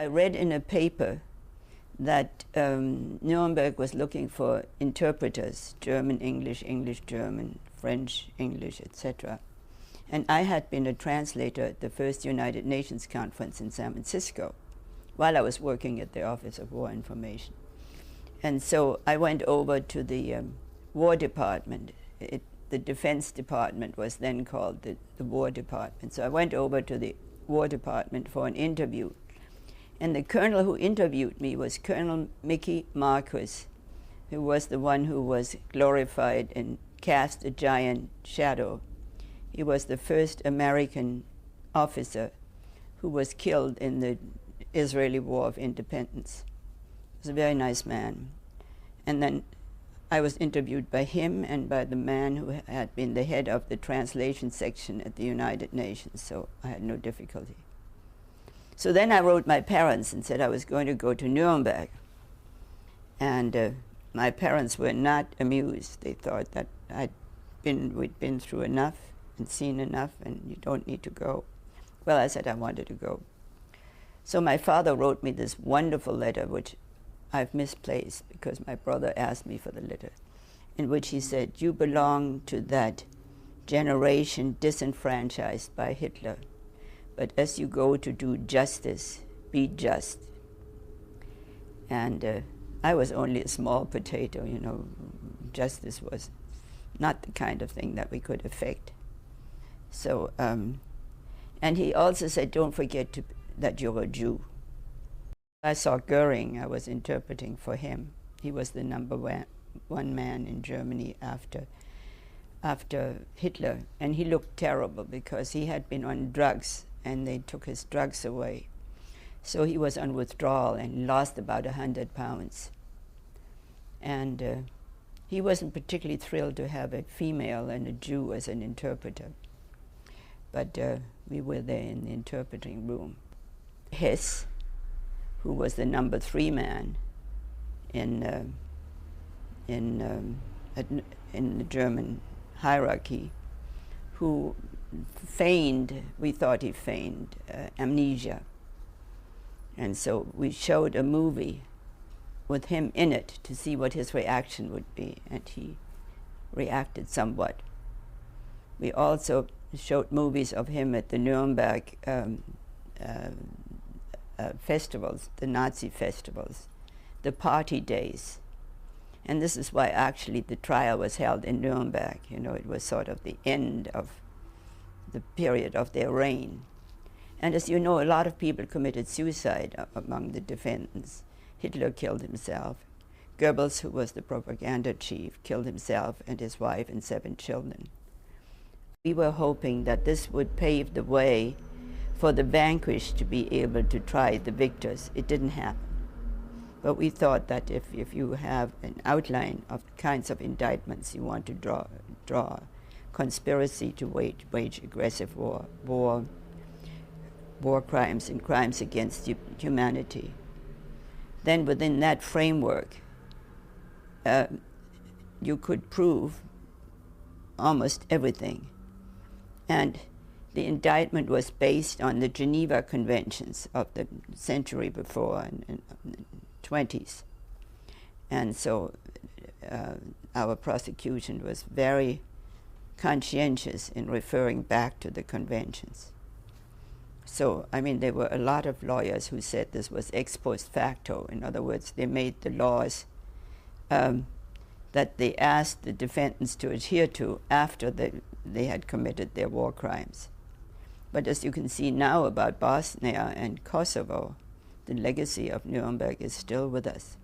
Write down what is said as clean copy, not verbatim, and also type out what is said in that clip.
I read in a paper that Nuremberg was looking for interpreters, German, English, English, German, French, English, etc. And I had been a translator at the first United Nations conference in San Francisco while I was working at the Office of War Information. And so I went over to the War Department. The Defense Department was then called the War Department. So I went over to the War Department for an interview. And the colonel who interviewed me was Colonel Mickey Marquis, who was the one who was glorified and cast a giant shadow. He was the first American officer who was killed in the Israeli War of Independence. He was a very nice man. And then I was interviewed by him and by the man who had been the head of the translation section at the United Nations, so I had no difficulty. So then I wrote my parents and said I was going to go to Nuremberg. And my parents were not amused. They thought that we'd been through enough and seen enough, and you don't need to go. Well, I said I wanted to go. So my father wrote me this wonderful letter, which I've misplaced because my brother asked me for the letter, in which he said, "You belong to that generation disenfranchised by Hitler. But as you go to do justice, be just." And I was only a small potato, you know. Justice was not the kind of thing that we could affect. So, and he also said, "Don't forget that you're a Jew." I saw Goering. I was interpreting for him. He was the number one man in Germany after Hitler, and he looked terrible because he had been on drugs and they took his drugs away. So he was on withdrawal and lost about 100 pounds. And he wasn't particularly thrilled to have a female and a Jew as an interpreter. But we were there in the interpreting room. Hess, who was the number 3 man in the German hierarchy, who we thought he feigned amnesia. And so we showed a movie with him in it to see what his reaction would be, and he reacted somewhat. We also showed movies of him at the Nuremberg festivals, the Nazi festivals, the party days. And this is why actually the trial was held in Nuremberg. You know, it was sort of the end of the period of their reign. And as you know, a lot of people committed suicide among the defendants. Hitler killed himself. Goebbels, who was the propaganda chief, killed himself and his wife and 7 children. We were hoping that this would pave the way for the vanquished to be able to try the victors. It didn't happen. But we thought that if you have an outline of the kinds of indictments you want to draw, conspiracy to wage aggressive war crimes and crimes against humanity, then within that framework, you could prove almost everything. And the indictment was based on the Geneva Conventions of the century before, in the 20s. And so our prosecution was very conscientious in referring back to the conventions. So, I mean, there were a lot of lawyers who said this was ex post facto. In other words, they made the laws that they asked the defendants to adhere to after they had committed their war crimes. But as you can see now about Bosnia and Kosovo, the legacy of Nuremberg is still with us.